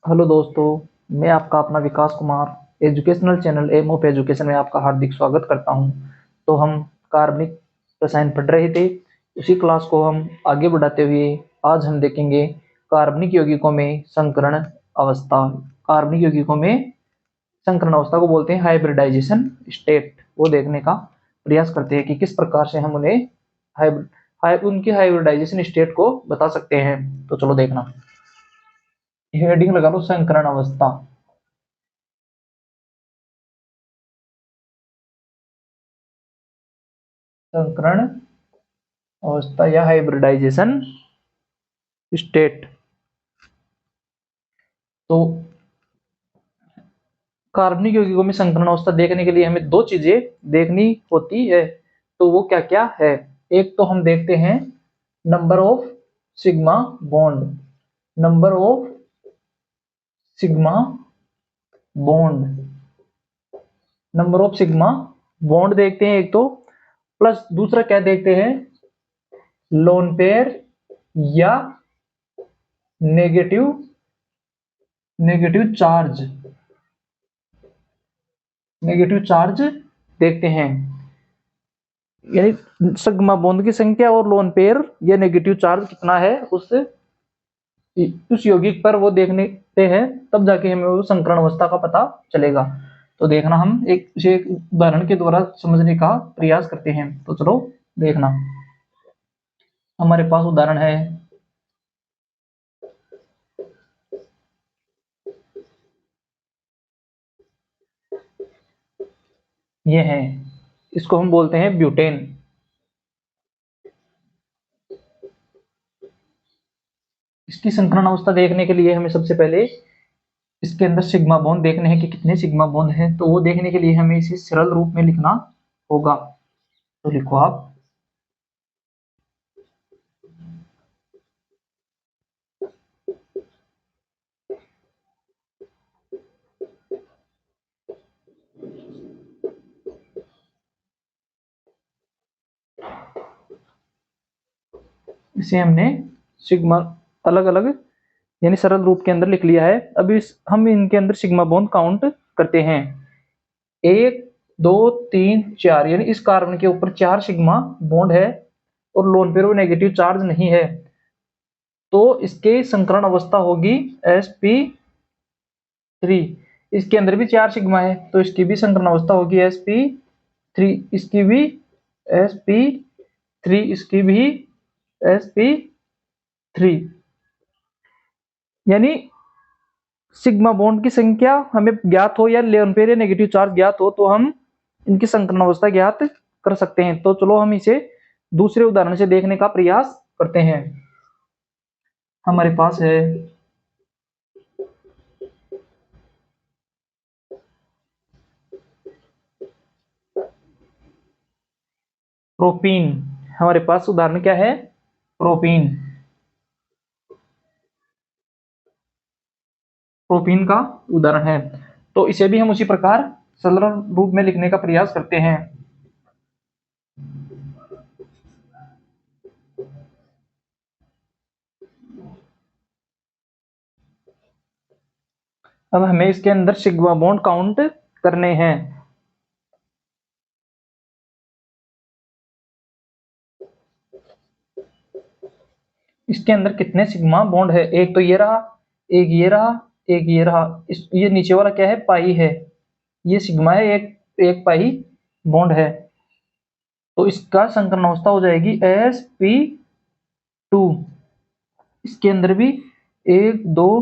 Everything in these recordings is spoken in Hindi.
हेलो दोस्तों, मैं आपका अपना Vikas Kumar educational channel aim of education में आपका हार्दिक स्वागत करता हूं। तो हम कार्बनिक रसायन पढ़ रहे थे, उसी क्लास को हम आगे बढ़ाते हुए आज हम देखेंगे कार्बनिक यौगिकों में संकरण अवस्था। कार्बनिक यौगिकों में संकरण अवस्था को बोलते हैं हाइब्रिडाइजेशन स्टेट। वो देखने का प्रयास करते हैं कि किस प्रकार से हम उन्हें उनकी हाइब्रिडाइजेशन स्टेट को बता सकते हैं। तो चलो देखना, हेडिंग लगा लो संकरण अवस्था। संकरण अवस्था या हाइब्रिडाइजेशन स्टेट। तो कार्बनिक यौगिकों में संकरण अवस्था देखने के लिए हमें दो चीजें देखनी होती है। तो वो क्या क्या है? एक तो हम देखते हैं number of sigma bond. Number of sigma bond, number of sigma bond देखते हैं एक तो, प्लस दूसरा क्या देखते हैं, लोन पेयर या negative negative charge. Negative charge देखते हैं, यानी सिग्मा बॉन्ड की संख्या और लोन पेयर या नेगेटिव चार्ज कितना है उस यौगिक पर वो देखने पे है, तब जाके हमें वो संकरण अवस्था का पता चलेगा। तो देखना, हम एक उदाहरण के द्वारा समझने का प्रयास करते हैं। तो चलो देखना, हमारे पास उदाहरण है, ये है, इसको हम बोलते हैं ब्यूटेन। इसकी संकरण अवस्था देखने के लिए हमें सबसे पहले इसके अंदर सिग्मा बॉन्ड देखने हैं कि कितने सिग्मा बॉन्ड हैं। तो वो देखने के लिए हमें इसे सरल रूप में लिखना होगा। तो लिखो आप, इसे हमने सिग्मा अलग अलग यानी सरल रूप के अंदर लिख लिया है। अब हम इनके अंदर सिग्मा बॉन्ड काउंट करते हैं। एक, दो, तीन, चार, यानी इस कार्बन के ऊपर 4 सिग्मा बॉन्ड है और लोन पेयर नेगेटिव चार्ज नहीं है। तो इसके संकरण अवस्था होगी sp3। इसके अंदर भी 4 सिग्मा है तो इसकी भी संकरण अवस्था होगी sp3। इसकी भी sp3, इसकी भी sp3। यानी सिग्मा बॉन्ड की संख्या हमें ज्ञात हो या लोन पेयर या नेगेटिव चार्ज ज्ञात हो तो हम इनकी संकरण अवस्था ज्ञात कर सकते हैं। तो चलो हम इसे दूसरे उदाहरण से देखने का प्रयास करते हैं। हमारे पास है प्रोपीन। हमारे पास उदाहरण क्या है, प्रोपीन। प्रोपीन का उदाहरण है। तो इसे भी हम उसी प्रकार सरल रूप में लिखने का प्रयास करते हैं। अब हमें इसके अंदर सिग्मा बॉन्ड काउंट करने हैं। इसके अंदर कितने सिग्मा बॉन्ड है, एक तो ये रहा, एक ये रहा, एक ये रहा। ये नीचे वाला क्या है, पाई है। ये सिग्मा है, एक एक पाई बॉन्ड है। तो इसका संकरण अवस्था हो जाएगी sp2। इसके अंदर भी एक, दो,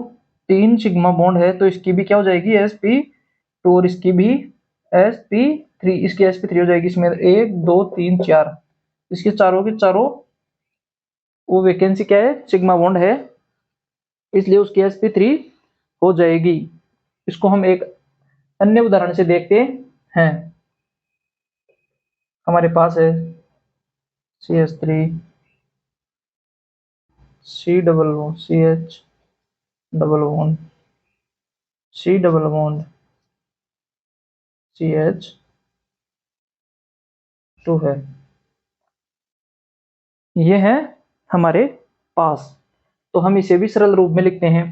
तीन सिग्मा बॉन्ड है तो इसकी भी क्या हो जाएगी, sp2। और इसकी भी sp3। इसकी sp3 हो जाएगी। इसमें एक, दो, तीन, चार, इसके चारों के चारों वो वैकेंसी क्या है, सिग्मा बॉन्ड है, इसलिए उसकी sp3 हो जाएगी। इसको हम एक अन्य उदाहरण से देखते हैं। हमारे पास है CH3 C double bond CH double bond C double bond CH2 है। ये है हमारे पास। तो हम इसे भी सरल रूप में लिखते हैं।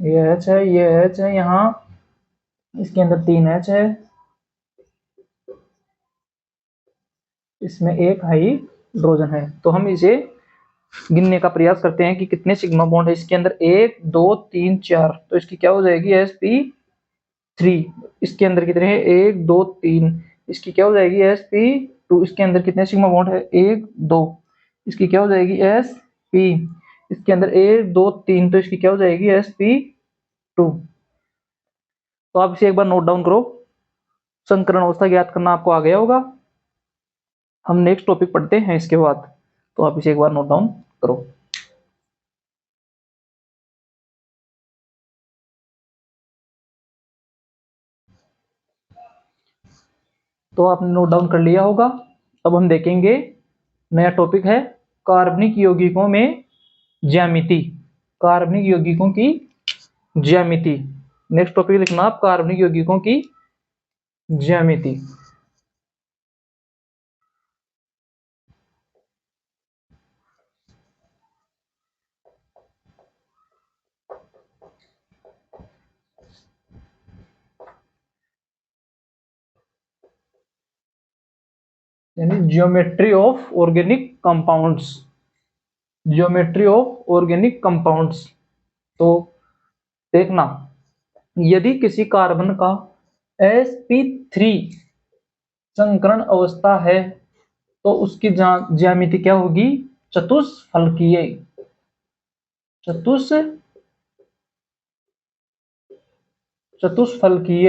ये H है, ये H है यहाँ, इसके अंदर 3 H है, इसमें एक हाइड्रोजन है। तो हम इसे गिनने का प्रयास करते हैं कि कितने सिग्मा बॉन्ड है इसके अंदर। 1 2 3 4, तो इसकी क्या हो जाएगी sp3। इसके अंदर कितने हैं 1 2 3, इसकी क्या हो जाएगी sp2। इसके अंदर कितने सिग्मा बॉन्ड है 1 2, इसकी क्या हो जाएगी sp। इसके अंदर 1 2 3, तो इसकी क्या हो जाएगी sp2। तो आप इसे एक बार नोट डाउन करो। संकरण अवस्था ज्ञात करना आपको आ गया होगा। हम नेक्स्ट टॉपिक पढ़ते हैं इसके बाद, तो आप इसे एक बार नोट डाउन करो। तो आपने नोट डाउन कर लिया होगा। अब हम देखेंगे नया टॉपिक है कार्बनिक यौगिकों में ज्यामिति। कार्बनिक यौगिकों की ज्यामिति। नेक्स्ट टॉपिक लिखना आप कार्बनिक यौगिकों की ज्यामिति। यानी geometry of organic compounds. Geometry of organic compounds. तो देखना, यदि किसी कार्बन का sp3 संकरण अवस्था है तो उसकी ज्यामिति क्या होगी चतुष्फलकीय। चतुष्फलकीय,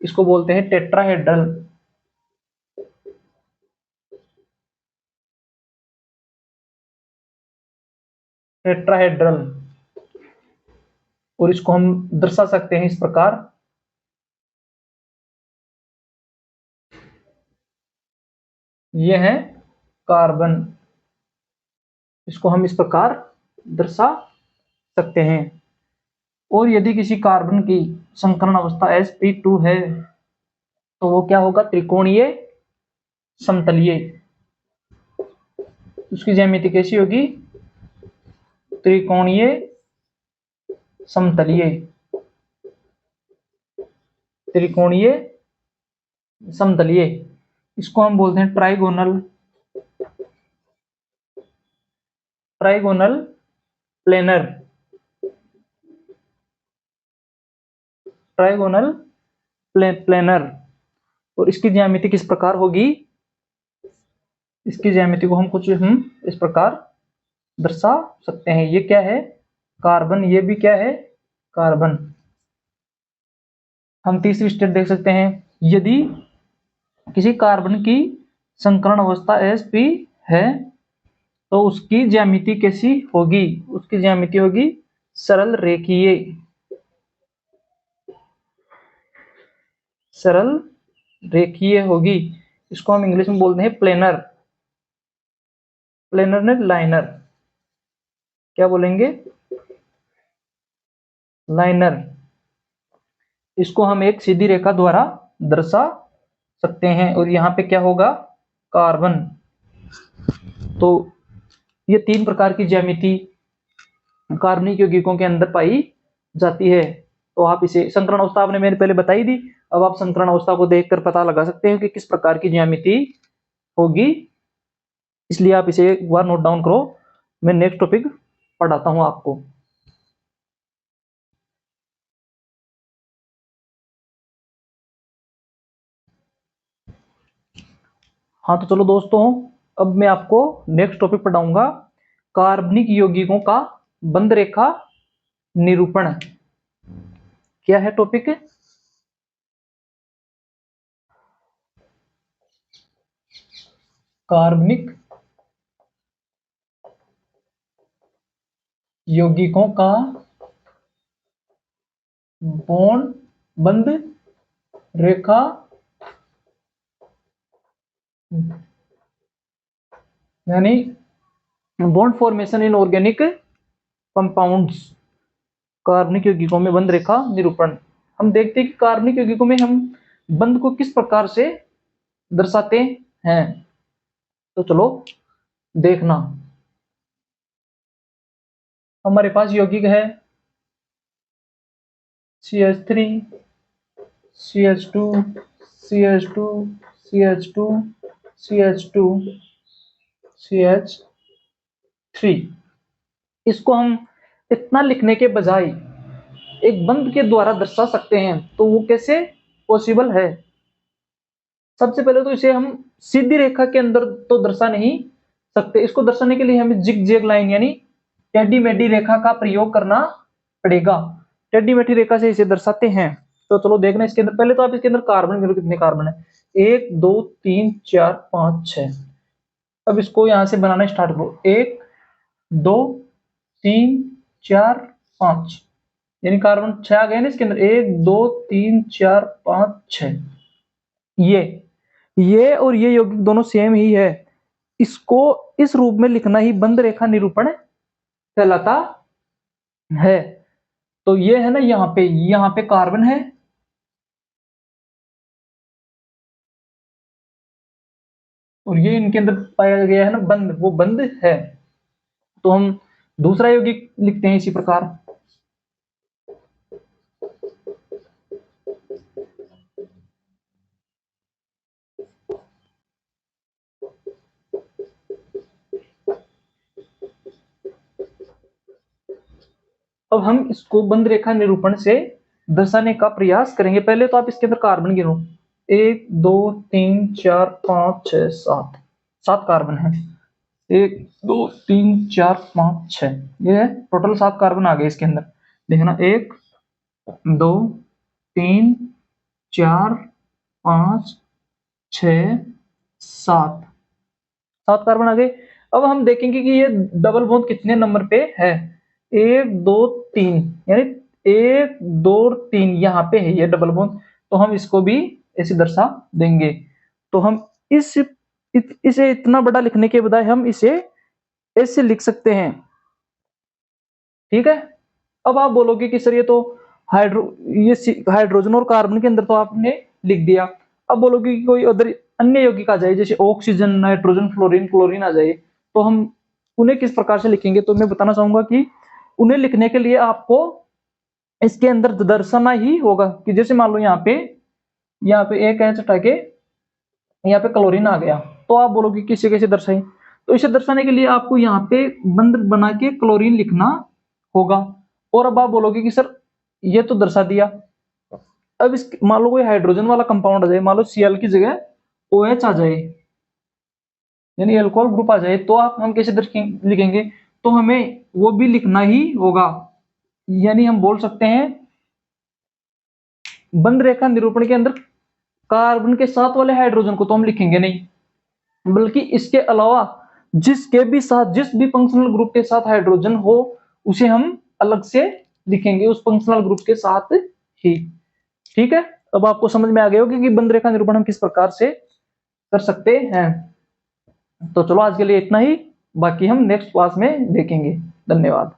इसको बोलते हैं टेट्राहेड्रल। टेट्राहेड्रल, और इसको हम दर्शा सकते हैं इस प्रकार। ये है कार्बन, इसको हम इस प्रकार दर्शा सकते हैं। और यदि किसी कार्बन की संकरण अवस्था sp2 है तो वो क्या होगा त्रिकोणीय समतलीय। उसकी ज्यामिति कैसी होगी त्रिकोणीय समतलीय। त्रिकोणीय समतलीय, इसको हम बोलते हैं trigonal. Trigonal planar. Trigonal planar. और इसकी ज्यामिति किस प्रकार होगी, इसकी ज्यामिति को हम इस प्रकार दर्शा सकते हैं। ये क्या है कार्बन, ये भी क्या है कार्बन। हम तीसरी स्टेप देख सकते हैं, यदि किसी कार्बन की संकरण अवस्था sp है तो उसकी ज्यामिति कैसी होगी, उसकी ज्यामिति होगी सरल रेखीय। सरल रेखीय होगी, इसको हम इंग्लिश में बोलते हैं प्लेनर। प्लेनर ने लाइनर, क्या बोलेंगे लाइनर। इसको हम एक सीधी रेखा द्वारा दर्शा सकते हैं। और यहाँ पे क्या होगा कार्बन। तो ये 3 प्रकार की ज्यामिति कार्बनिक यौगिकों के अंदर पाई जाती है। तो आप इसे संकरण अवस्था आपने मैंने पहले बताई दी। अब आप संकरण अवस्था को देखकर पता लगा सकते हैं कि किस प्रकार की ज्यामिति होगी। इसलिए आप इसे एक बार नोट डाउन करो। मैं नेक्स्ट टॉपिक पढ़ाता हूं आपको। हाँ तो चलो दोस्तों, अब मैं आपको नेक्स्ट टॉपिक पढ़ाऊंगा कार्बनिक यौगिकों का बंध रेखा निरूपण। क्या है टॉपिक, कार्बनिक यौगिकों का बॉन्ड बंध रेखा यानी bond formation in organic compounds. कार्बनिक यौगिकों में बंध रेखा निरूपण। हम देखते हैं कि कार्बनिक यौगिकों में हम बंध को किस प्रकार से दर्शाते हैं। तो चलो देखना, हमारे पास यौगिक है CH3 CH2 CH2 CH2 CH2 CH3। इसको हम इतना लिखने के बजाय एक बंध के द्वारा दर्शा सकते हैं, तो वो कैसे पॉसिबल है? सबसे पहले तो इसे हम सीधी रेखा के अंदर तो दर्शा नहीं सकते, इसको दर्शाने के लिए हमें जिग जैग लाइन यानी टेढ़ी मेढ़ी रेखा का प्रयोग करना पड़ेगा। टेढ़ी मेढ़ी रेखा से इसे दर्शाते हैं। तो चलो देखना इसके अंदर, पहले तो आप इसके अंदर कार्बन गिनो, कितने कार्बन है, 1 2 3 4 5 6। अब इसको यहां से बनाना स्टार्ट करो, 1 2 3 4 5, यानी कार्बन 6 आ गए ना इसके अंदर, 1 2 3 4 5 6। ये और ये यौगिक दोनों सेम ही है। इसको इस रूप में लिखना ही बंध रेखा निरूपण कहलाता है। तो ये है ना, यहाँ पे कार्बन है, और ये इनके अंदर पाया गया है ना बंध, वो बंध है। तो हम दूसरा यौगिक लिखते हैं इसी प्रकार। अब हम इसको बंध रेखा निरूपण से दर्शाने का प्रयास करेंगे। पहले तो आप इसके अंदर कार्बन गिनो, 1 2 3 4 5 6 7, 7 कार्बन है, 1 2 3 4 5 6, ये है टोटल 7 कार्बन आ गए इसके अंदर। देखना, 1 2 3 4 5 6 7, 7 कार्बन आ गए। अब हम देखेंगे कि ये डबल बॉन्ड कितने नंबर पे है, 1 2 3, यानी 1 2 3 यहाँ पे है ये डबल बॉन्ड। तो हम इसको भी ऐसे दर्शा देंगे। तो हम इसे इतना बड़ा लिखने के बजाय हम इसे ऐसे लिख सकते हैं। ठीक है। अब आप बोलोगे कि सर ये तो हाइड्रोजन और कार्बन के अंदर तो आपने लिख दिया। अब बोलोगे कि कोई अदर अन्य यौगिक आ जाए, जैसे ऑक्सीजन, नाइट्रोजन, फ्लोरीन, क्लोरीन आ जाए, तो हम उन्हें किस प्रकार से लिखेंगे? तो मैं बताना चाहूंगा कि उन्हें लिखने के लिए आपको इसके अंदर दर्शाना ही होगा कि जैसे मान लो यहाँ पे एक एच हटा के यहाँ पे क्लोरीन आ गया, तो आप बोलोगे किसे कैसे दर्शाएं? तो इसे दर्शाने के लिए आपको यहाँ पे बंद बना के क्लोरीन लिखना होगा। और अब आप बोलोगे कि सर ये तो दर्शा दिया, अब इस मान लो कोई हाइड्रोजन वाला कंपाउंड आ जाए, मान लो Cl की जगह OH आ जाए, यानी अल्कोहल ग्रुप आ जाए, तो आप हम कैसे लिखेंगे? तो हमें वो भी लिखना ही होगा। यानी हम बोल सकते हैं बंध रेखा निरूपण के अंदर कार्बन के साथ वाले हाइड्रोजन को तो हम लिखेंगे नहीं, बल्कि इसके अलावा जिसके भी साथ, जिस भी फंक्शनल ग्रुप के साथ हाइड्रोजन हो, उसे हम अलग से लिखेंगे उस फंक्शनल ग्रुप के साथ ही। ठीक है। अब आपको समझ में आ गया होगा कि बंध रेखा निरूपण हम किस प्रकार से कर सकते हैं। तो चलो आज के लिए इतना ही, बाकी हम नेक्स्ट क्लास में देखेंगे। धन्यवाद।